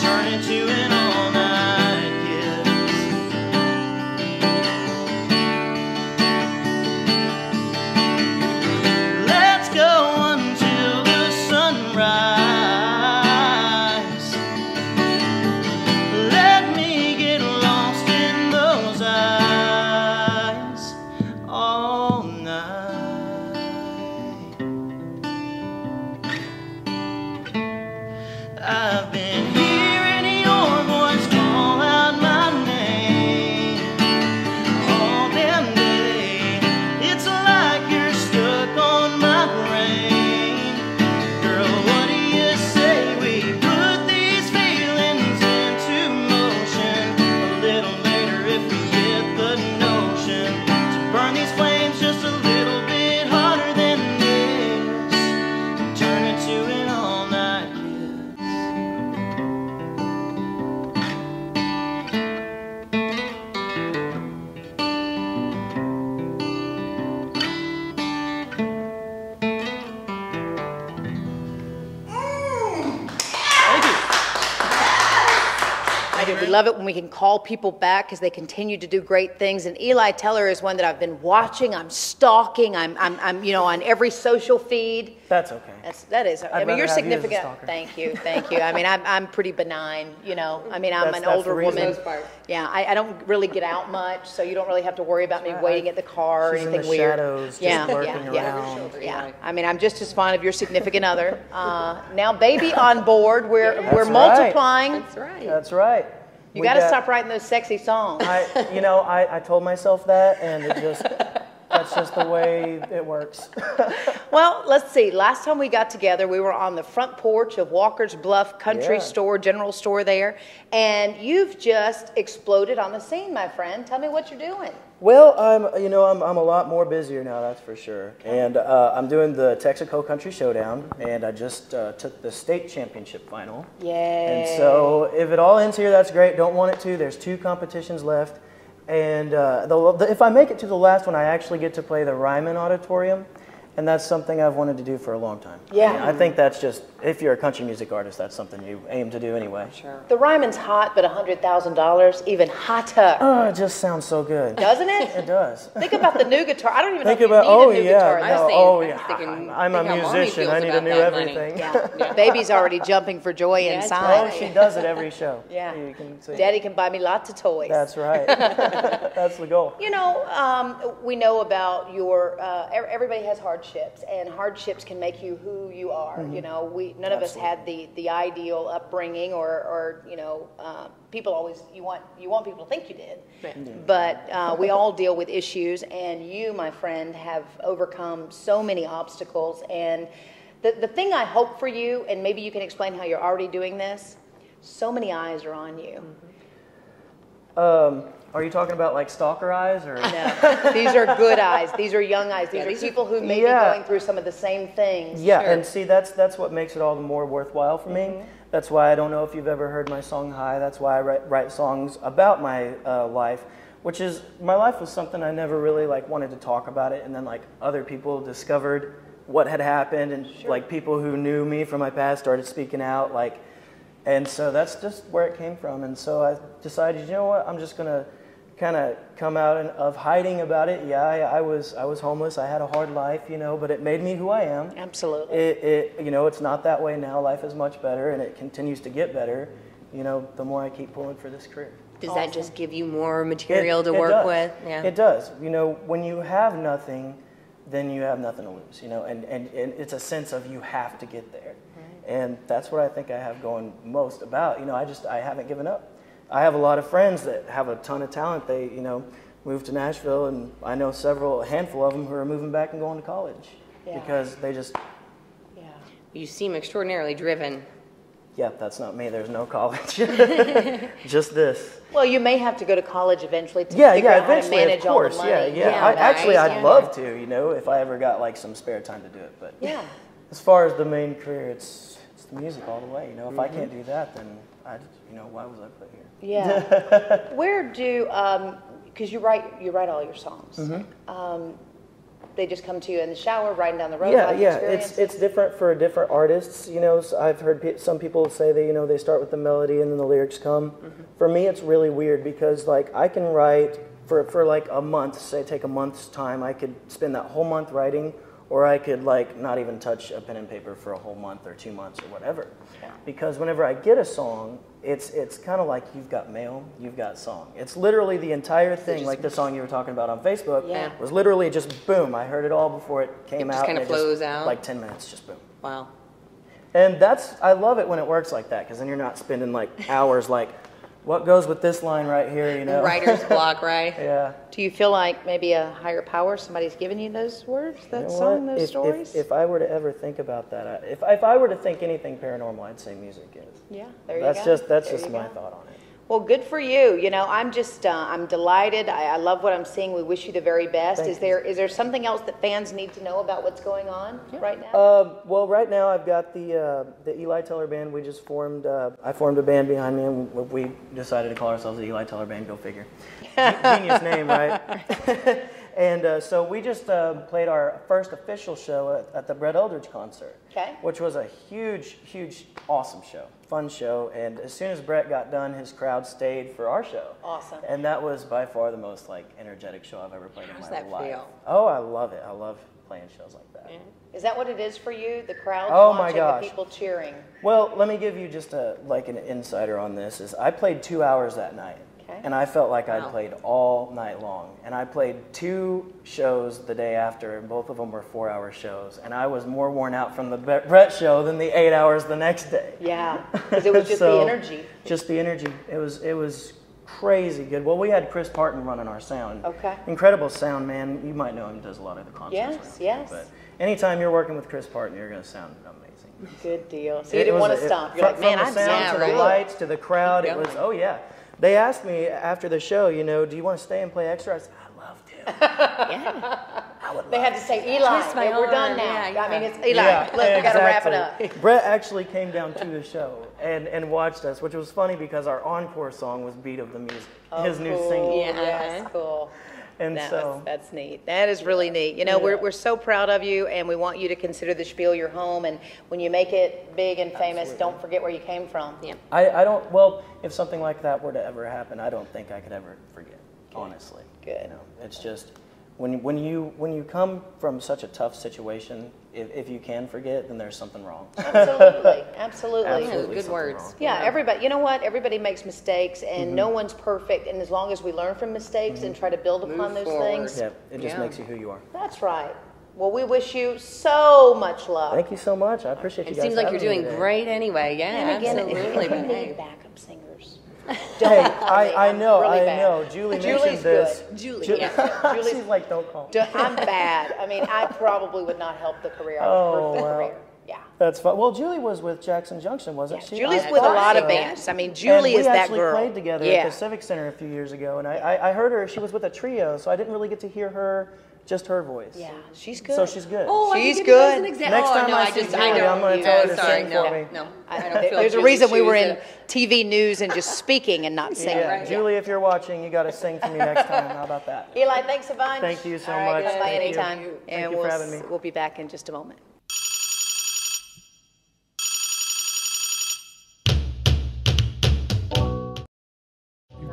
Turn it to an all-night kiss. Let's go until the sunrise. Let me get lost in those eyes all night. I've been hearing your voice call out my name all damn day. It's like you're stuck on my brain. Girl, what do you say we put these feelings into motion? A little later if we get the notion to burn these flames just a little bit hotter than this, and turn it to an all-night kiss. I do. We love it when we can call people back because they continue to do great things. And Eli Tellor is one that I've been watching. I'm stalking. I'm you know, on every social feed. That's okay. That is. I mean, you're rather have you as a significant. stalker. Thank you. Thank you. I mean, I'm pretty benign. You know. I mean, I'm That's an the older reason. woman. Most part. Yeah. I don't really get out much, so you don't really have to worry about me right. waiting at the car or She's in anything the weird. shadows, just yeah. lurking Yeah. around. Yeah. I mean, I'm just as fond of your significant other. Now, baby on board. We're That's multiplying. Right. That's right. That's right. You got to stop writing those sexy songs. I told myself that, and it just that's just the way it works. Well, let's see. Last time we got together, we were on the front porch of Walker's Bluff Country Store, General Store there, and you've just exploded on the scene, my friend. Tell me what you're doing. Well, I'm a lot more busier now, that's for sure. And I'm doing the Texaco Country Showdown, and I just took the state championship final. Yay! And so if it all ends here, that's great. Don't want it to. There's 2 competitions left, and if I make it to the last one, I actually get to play the Ryman Auditorium. And that's something I've wanted to do for a long time. Yeah. I think that's just, if you're a country music artist, that's something you aim to do anyway. Sure. The Ryman's hot, but $100,000 even hotter. Oh, it just sounds so good. Doesn't it? It does. Think about the new guitar. I don't even Think know about, if you need a new guitar. I'm a musician. I need to know everything. Yeah. Baby's already jumping for joy inside. Oh, she does it every show. Yeah. You can see. Daddy can buy me lots of toys. That's right. That's the goal. You know, we know about your, everybody has hard hardships, and hardships can make you who you are. You know, none of us had the ideal upbringing, or you know, people always you want people to think you did, but we all deal with issues, and you, my friend, have overcome so many obstacles. And the thing I hope for you, and maybe you can explain how you're already doing this. So many eyes are on you. Are you talking about like stalker eyes, or? No, these are good eyes. These are young eyes. These are people who may be going through some of the same things. Yeah, and see, that's what makes it all the more worthwhile for me. That's why I don't know if you've ever heard my song High. That's why I write songs about my life, which is, my life was something I never really like wanted to talk about it, and then like other people discovered what had happened, and like people who knew me from my past started speaking out, like, and so that's just where it came from. And so I decided, you know what, I'm just gonna kind of come out of hiding about it. Yeah, I was homeless. I had a hard life, you know, but it made me who I am. Absolutely. You know, it's not that way now. Life is much better, and it continues to get better, you know, the more I keep pulling for this career. Does that just give you more material to work with? Yeah. It does. You know, when you have nothing, then you have nothing to lose, you know, and it's a sense of you have to get there. And that's what I think I have going most about. You know, I haven't given up. I have a lot of friends that have a ton of talent. They, you know, moved to Nashville, and I know a handful of them who are moving back and going to college because they just... Yeah. You seem extraordinarily driven. Yeah, that's not me. There's no college. Just this. Well, you may have to go to college eventually to figure out how to manage all the money. Actually, I'd love to, you know, if I ever got like some spare time to do it. But as far as the main career, it's the music all the way. You know, if I can't do that, then you know, why was I put here? Yeah. Where do because you write all your songs. They just come to you in the shower, riding down the road. Yeah. It's different for different artists. You know, so I've heard some people say that, you know, they start with the melody and then the lyrics come. For me, it's really weird because like I can write for like a month. Say take a month's time. I could spend that whole month writing, or I could like not even touch a pen and paper for a whole month or 2 months or whatever. Because whenever I get a song, it's kind of like you've got mail, you've got song. It's literally the entire thing, like the song you were talking about on Facebook, was literally just boom. I heard it all before it came out. It just kind of flows out? Like 10 minutes, just boom. Wow. And I love it when it works like that, because then you're not spending like hours like, what goes with this line right here, you know? Writer's block, right? Yeah. Do you feel like maybe a higher power, somebody's giving you those words, that song, those stories? If I were to ever think about that, if I were to think anything paranormal, I'd say music is. Yeah, there you go. That's just my thought on it. Well, good for you. You know, I'm just, I'm delighted. I love what I'm seeing. We wish you the very best. Is there something else that fans need to know about what's going on right now? Well, right now I've got the Eli Tellor Band. We just formed, I formed a band behind me, and we decided to call ourselves the Eli Tellor Band. Go figure. Genius name, right? And so we just played our first official show at the Brett Eldredge concert, which was a huge, awesome show, fun show. And as soon as Brett got done, his crowd stayed for our show. Awesome. And that was by far the most like energetic show I've ever played in my life. How's that feel? Oh, I love it. I love playing shows like that. Yeah. Is that what it is for you? The crowd watching, the people cheering? Well, let me give you just like an insider on this. Is I played 2 hours that night. And I felt like I'd played all night long. And I played 2 shows the day after, and both of them were 4-hour shows. And I was more worn out from the Brett show than the 8 hours the next day. Yeah, because it was just the energy. Just the energy. It was crazy good. Well, we had Chris Parton running our sound. Okay. Incredible sound, man. You might know him, does a lot of the concerts. Yes. But anytime you're working with Chris Parton, you're going to sound amazing. Good deal. So you didn't want to stop. You're like, man, from the sound to the lights to the crowd, it was, oh yeah. They asked me after the show, you know, do you want to stay and play extra? I said, I'd love to. They had to say, Eli, we're done now. I mean, it's Eli. Yeah, Look, we got to wrap it up. Brett actually came down to the show and watched us, which was funny because our encore song was Beat of the Music, his new single. Yes, cool. And that's neat. That is really neat. You know, we're so proud of you, and we want you to consider the Spiel your home. And when you make it big and famous, don't forget where you came from. Yeah. I don't. Well, if something like that were to ever happen, I don't think I could ever forget. Honestly. Good. You know, it's just when you come from such a tough situation, if you can forget, then there's something wrong. Absolutely. Good words. Yeah, everybody. You know what? Everybody makes mistakes, and no one's perfect. And as long as we learn from mistakes and try to build upon those things, it just makes you who you are. That's right. Well, we wish you so much luck. Thank you so much. I appreciate you It guys. seems like you're having me doing today. great anyway. Yeah, And again, absolutely. if you need backup singers. Hey, I know, really I bad. know. Julie Julie's mentioned this. good. Julie, Ju- yeah. Julie's She's like, don't call. I'm bad. I mean, I probably would not help the career. Oh, The well. career. Yeah. That's fun. Well, Julie was with Jackson Junction, wasn't she? Julie's I with a thought lot of so. bands. I mean, Julie And is that We actually girl. played together Yeah. at the Civic Center a few years ago, and I heard her. She was with a trio, so I didn't really get to hear her, just her voice. Yeah, she's good. So she's good. Oh, She's I can give you guys good. an example. Next time I see I Julie, don't. I'm going to tell her to sorry, sing no, for me. No, I don't feel There's a Julie's reason we were shoes in TV news and just speaking and not singing. Yeah, Julie, if you're watching, you got to sing for me next time. How about that? Eli, thanks a bunch. Thank you so All right, much. come by Thank you. anytime. Thank And you for having me. We'll be back in just a moment.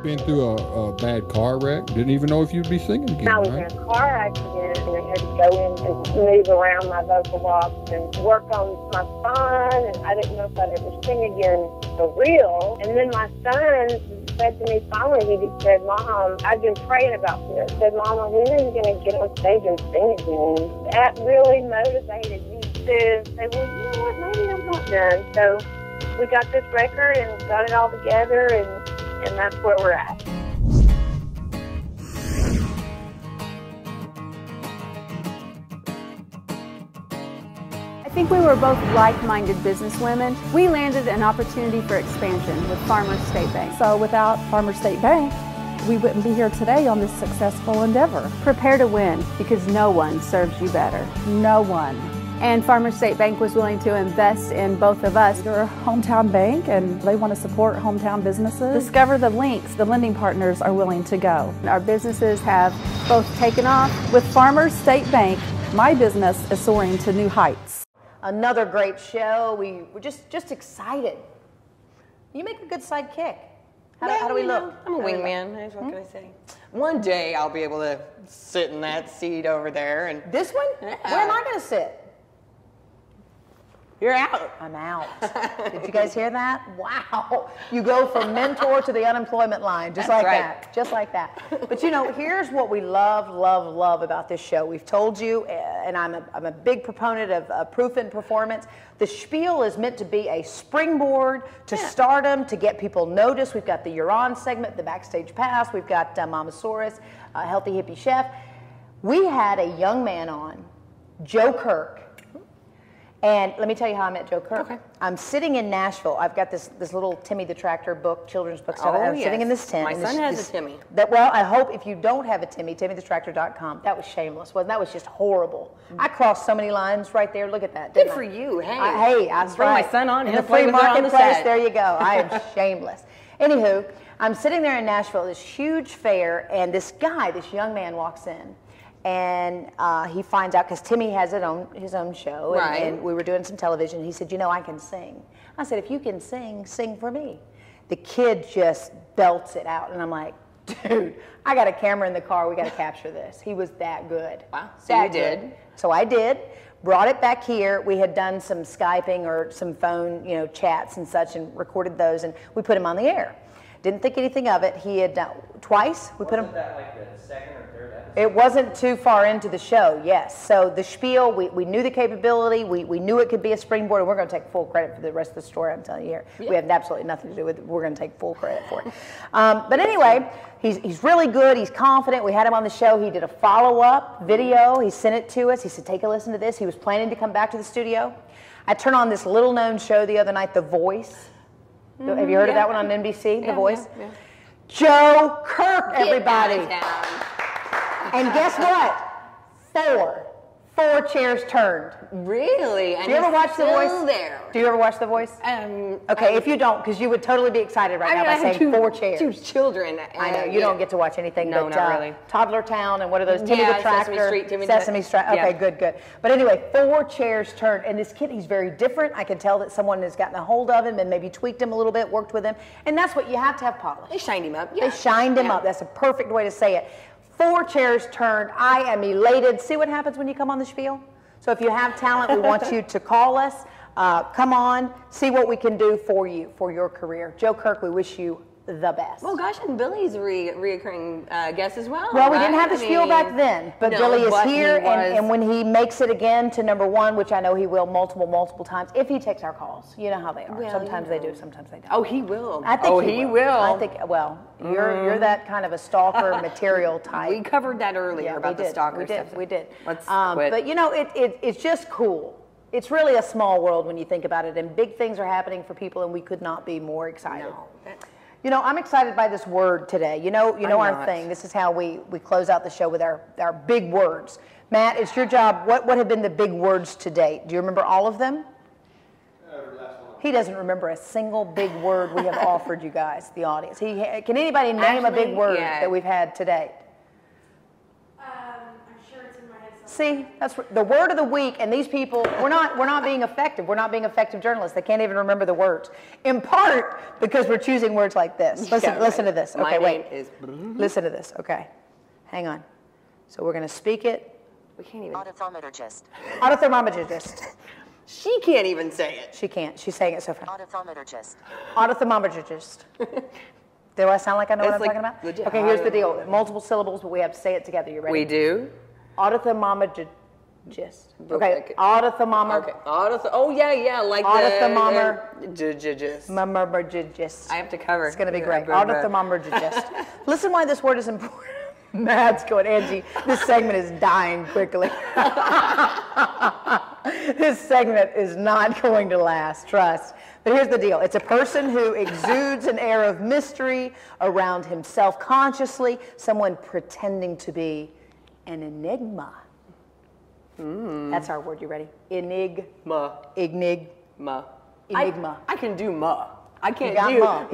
Been through a bad car wreck. Didn't even know if you'd be singing again, I was right? in a car accident and I had to go in and move around my vocal box and work on my son, and I didn't know if I'd ever sing again for real. And then my son said to me finally, he said, Mom, I've been praying about this. I said, Mama, when are you going to get on stage and sing again? That really motivated me to say, well, you know what, maybe I'm not done. So we got this record and got it all together, and that's where we're at. I think we were both like-minded businesswomen. We landed an opportunity for expansion with Farmers State Bank. So without Farmers State Bank, we wouldn't be here today on this successful endeavor. Prepare to win, because no one serves you better. No one. And Farmers State Bank was willing to invest in both of us. They're a hometown bank and they want to support hometown businesses. Discover the links the lending partners are willing to go. Our businesses have both taken off. With Farmers State Bank, my business is soaring to new heights. Another great show. We're just excited. You make a good sidekick. How do we look? I'm a wingman. What can I say? One day I'll be able to sit in that seat over there. And this one? Yeah. Where am I going to sit? You're out. I'm out. Did you guys hear that? Wow. You go from mentor to the unemployment line, just That's like right. that. Just like that. But you know, here's what we love about this show. We've told you, and I'm a big proponent of proof in performance. The Spiel is meant to be a springboard to stardom, to get people noticed. We've got the You're On segment, the Backstage Pass. We've got MOMASAURUS, Healthy Hippie Chef. We had a young man on, Joe Kirk. And let me tell you how I met Joe Kirk. Okay. I'm sitting in Nashville. I've got this little Timmy the Tractor book, children's book stuff. Oh, I'm sitting in this tent. My and son has a Timmy. Well, I hope if you don't have a Timmy, TimmyTheTractor.com. That was shameless, wasn't that? That was just horrible. I crossed so many lines right there. Look at that. Good didn't for I? you. Hey. Hey, that's Bring right. my son on. In He'll the play free with her on the marketplace, set. there you go. I am shameless. Anywho, I'm sitting there in Nashville, this huge fair, and this young man walks in. And he finds out, because Timmy has his own show, Right. and we were doing some television. He said, you know, I can sing. I said, if you can sing, sing for me. The kid just belts it out, and I'm like, dude, I got a camera in the car. We got to capture this. He was that good. Wow. So That you did. good. So I did. Brought it back here. We had done some Skyping or some phone, chats and such, and recorded those, and we put him on the air. Didn't think anything of it. He had done twice. We put him. that like the second or third episode? It wasn't too far into the show, yes. So the Spiel, we knew the capability, we knew it could be a springboard, and we're going to take full credit for the rest of the story, I'm telling you here. We have absolutely nothing to do with it. We're going to take full credit for it. But anyway, he's really good. He's confident. We had him on the show. He did a follow-up video. He sent it to us. He said, take a listen to this. He was planning to come back to the studio. I turned on this little-known show the other night, The Voice. Have you heard of that one on NBC, The Voice? Yeah. Joe Kirk, everybody. Get out of town. And guess what? Four chairs turned. Really? Do you ever watch The Voice? There. Do you ever watch The Voice? Okay, if you don't, because you would totally be excited right now by saying 4 chairs. 2 children. I know, you don't get to watch anything No, but not really. Toddler Town and what are those? Timmy Yeah, the Tractor. Sesame Street, Timmy Sesame Street. Okay, yeah. good. But anyway, 4 chairs turned. And this kid, he's very different. I can tell that someone has gotten a hold of him and maybe tweaked him a little bit, worked with him. And that's what you have to have polish. They shined him up. They shined him up. That's a perfect way to say it. 4 chairs turned. I am elated. See what happens when you come on the Spiel? So if you have talent, we want you to call us. Come on, see what we can do for you, for your career. Joe Kirk, we wish you the best. Well, gosh, and Billy's reoccurring guest as well. Well, we right? didn't have the spiel back then, but no, Billy is but here, he was- and when he makes it again to #1, which I know he will multiple times, if he takes our calls. You know how they are. Well, Sometimes they do, sometimes they don't. Oh, he will. I think he will. I think, well, you're that kind of a stalker material type. We covered that earlier about the stalker stuff. We did. Let's quit. But you know, it's just cool. It's really a small world when you think about it, and big things are happening for people, and we could not be more excited. No, you know, I'm excited by this word today. You know our not. thing. This is how we close out the show with our big words. Matt, it's your job. What have been the big words to date? Do you remember all of them? He doesn't remember a single big word we have offered you guys, the audience. Can anybody name a big word that we've had to date? See, that's the word of the week, and these people, we're not being effective. We're not being effective journalists. They can't even remember the words. In part because we're choosing words like this. Listen to this. Okay, wait. Listen to this. Okay, hang on. So we're going to speak it. We can't even. Autothermologist. Autothermologist. She can't even say it. She can't. She's saying it so fast. Autothermologist. Autothermologist. Do I sound like I know what I'm talking about? Legit. Okay, here's the deal. Multiple syllables, but we have to say it together. You ready? We do. Autothermologist. Okay, autothermologist. Okay. Oh yeah, like autothermologist. I have to cover. It's going to be great. Autothermologist. Listen why this word is important. Matt's going, Angie, this segment is dying quickly. This segment is not going to last, trust. But here's the deal. It's a person who exudes an air of mystery around himself consciously, someone pretending to be an enigma. That's our word. You ready? Enigma. Enigma. I can do ma. I can't do ma.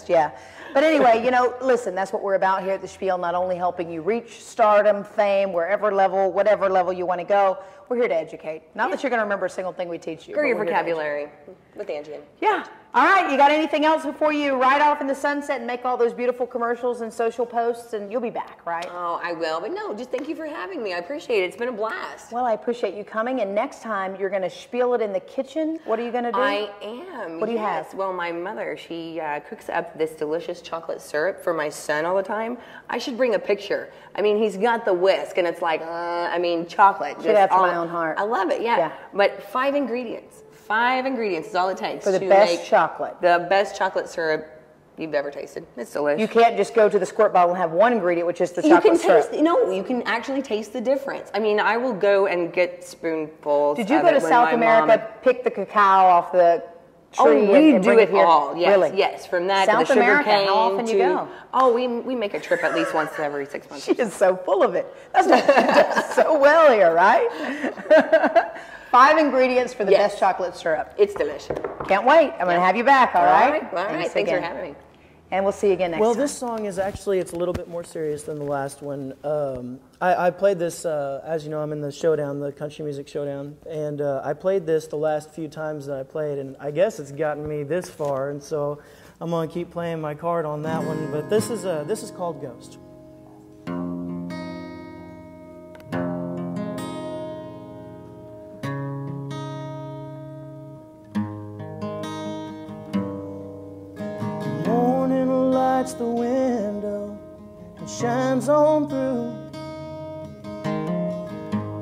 Yeah. But anyway, you know, listen, that's what we're about here at the Spiel, not only helping you reach stardom, fame, whatever level you want to go. We're here to educate. Not that you're going to remember a single thing we teach you. Grow your vocabulary with Angie. Yeah. All right, you got anything else before you ride off in the sunset and make all those beautiful commercials and social posts, and you'll be back, right? Oh, I will. But no, just thank you for having me. I appreciate it. It's been a blast. Well, I appreciate you coming, and next time you're going to spiel it in the kitchen. What are you going to do? I am. What do you have? Well, my mother, she cooks up this delicious chocolate syrup for my son all the time. I should bring a picture. I mean, he's got the whisk, and it's like, chocolate. Should have to my own heart. I love it, yeah. But 5 ingredients. 5 ingredients is all it takes for the to best make chocolate. The best chocolate syrup you've ever tasted. It's delicious. You can't just go to the squirt bottle and have one ingredient, which is the chocolate syrup. You can actually taste the difference. I mean, I will go and get spoonfuls. Did you go to South America, pick the cacao off the tree we do it here? all. Yes, really? Yes, from that South to the sugar America, cane. how often you go? Oh, we make a trip at least once every 6 months. She is so full of it. That's what she does so well here, right? 5 ingredients for the best chocolate syrup. It's delicious. Can't wait. I'm going to have you back, all right? All right. Thanks for having me. And we'll see you again next time. Well, this song is actually, it's a little bit more serious than the last one. I played this, as you know, I'm in the showdown, the country music showdown, and I played this the last few times that I played, and I guess it's gotten me this far, and so I'm going to keep playing my card on that one, but this is called Ghost. Lights the window and shines on through,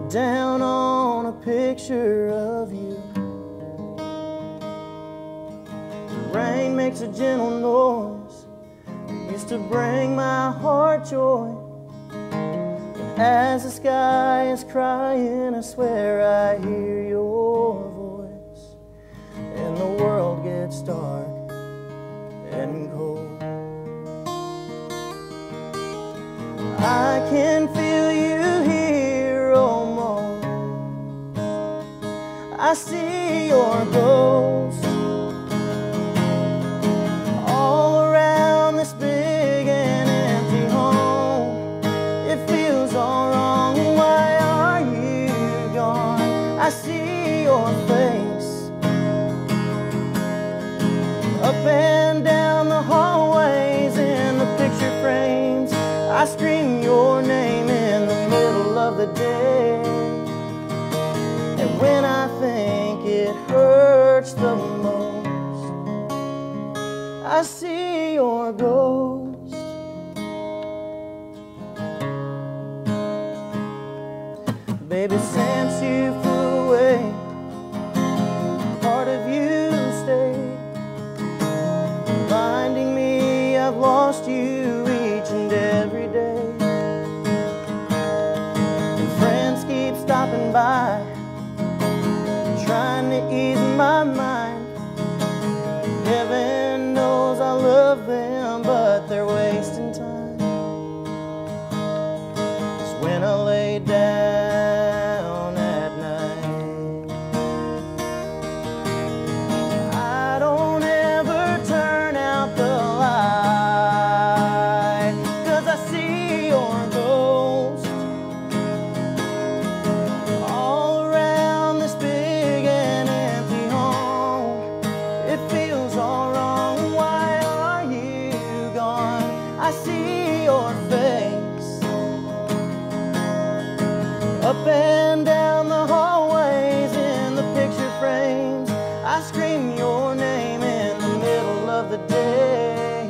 down on a picture of you. The rain makes a gentle noise, it used to bring my heart joy. But as the sky is crying, I swear I hear your voice, and the world gets dark and cold. I can feel you here almost. I see your ghost all around this big and empty home. It feels all wrong. Why are you gone? I see your face up and down the hallways in the picture frames. I scream your name in the middle of the day, and when I think it hurts the most, I see your ghost. Baby, since you flew away, part of you stayed, reminding me I've lost you each and every day. And friends keep stopping by, trying to ease my mind. Heaven knows I love them, but they're wasting time. 'Cause when I lay down at night, I don't ever turn out the light, 'cause I see your ghost all around this big and empty home. It feels all wrong. Why are you gone? I see your face up and down the hallways in the picture frames. I scream your name in the middle of the day.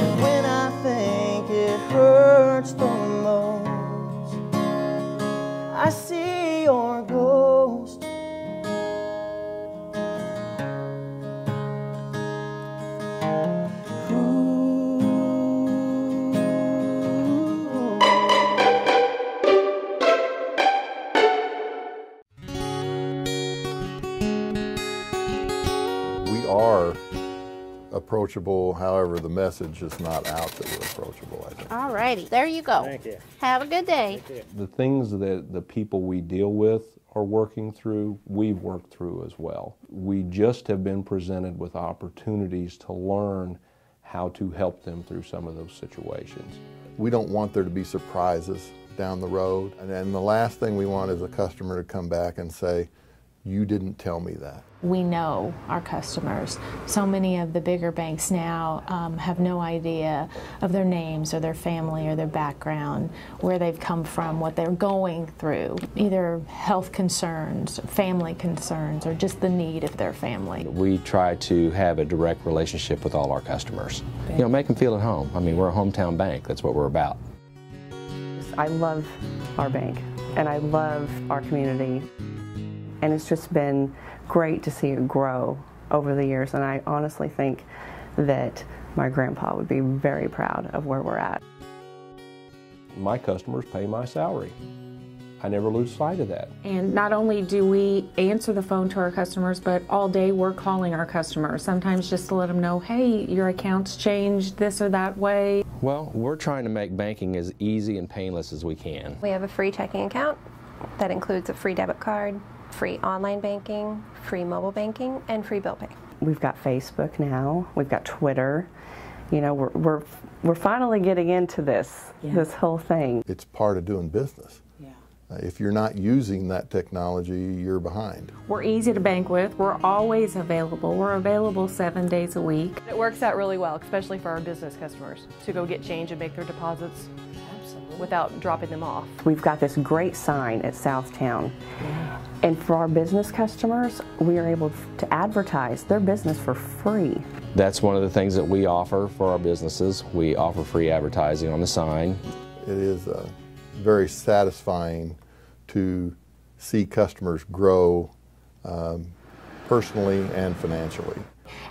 And when I think it hurts the most, I see your ghost. We are approachable, however, the message is not out that we're approachable, I think. All righty, there you go. Thank you. Have a good day. The things that the people we deal with are working through, we've worked through as well. We just have been presented with opportunities to learn how to help them through some of those situations. We don't want there to be surprises down the road. And then the last thing we want is a customer to come back and say, you didn't tell me that. We know our customers. So many of the bigger banks now have no idea of their names or their family or their background, where they've come from, what they're going through, either health concerns, family concerns, or just the need of their family. We try to have a direct relationship with all our customers. You know, make them feel at home. I mean, we're a hometown bank. That's what we're about. I love our bank, and I love our community. And it's just been great to see it grow over the years, and I honestly think that my grandpa would be very proud of where we're at. My customers pay my salary. I never lose sight of that. And not only do we answer the phone to our customers, but all day we're calling our customers, sometimes just to let them know, hey, your account's changed this or that way. Well, we're trying to make banking as easy and painless as we can. We have a free checking account that includes a free debit card, free online banking, free mobile banking, and free bill pay. We've got Facebook now, we've got Twitter. You know, we're finally getting into this whole thing. It's part of doing business. If you're not using that technology, you're behind. We're easy to bank with. We're always available. We're available 7 days a week. It works out really well, especially for our business customers, to go get change and make their deposits without dropping them off. We've got this great sign at Southtown. And for our business customers, we are able to advertise their business for free. That's one of the things that we offer for our businesses. We offer free advertising on the sign. It is very satisfying to see customers grow personally and financially.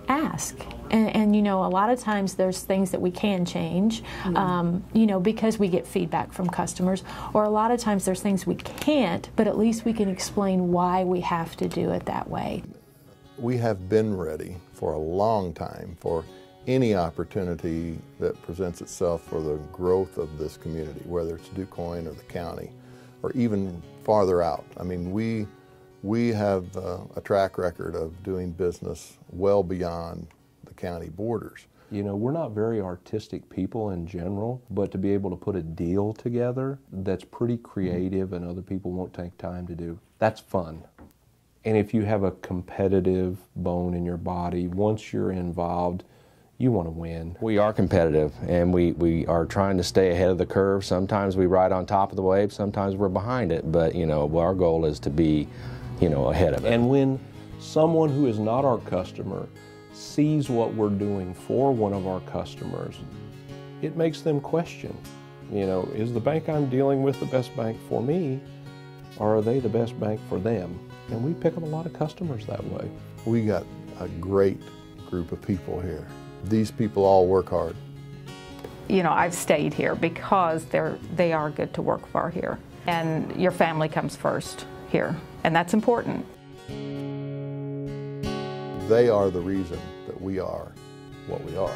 Ask. And you know, a lot of times there's things that we can change, you know, because we get feedback from customers, or a lot of times there's things we can't, but at least we can explain why we have to do it that way. We have been ready for a long time for any opportunity that presents itself for the growth of this community, whether it's DuQuoin or the county, or even farther out. I mean, we have a track record of doing business well beyond the county borders. You know, we're not very artistic people in general, but to be able to put a deal together that's pretty creative and other people won't take time to do, that's fun. And if you have a competitive bone in your body, once you're involved, you want to win. We are competitive, and we are trying to stay ahead of the curve. Sometimes we ride on top of the wave, sometimes we're behind it, but you know, our goal is to be, you know, ahead of it. And when someone who is not our customer sees what we're doing for one of our customers, it makes them question, you know, is the bank I'm dealing with the best bank for me, or are they the best bank for them? And we pick up a lot of customers that way. We got a great group of people here. These people all work hard. You know, I've stayed here because they are good to work for here. And your family comes first here, and that's important. They are the reason that we are what we are.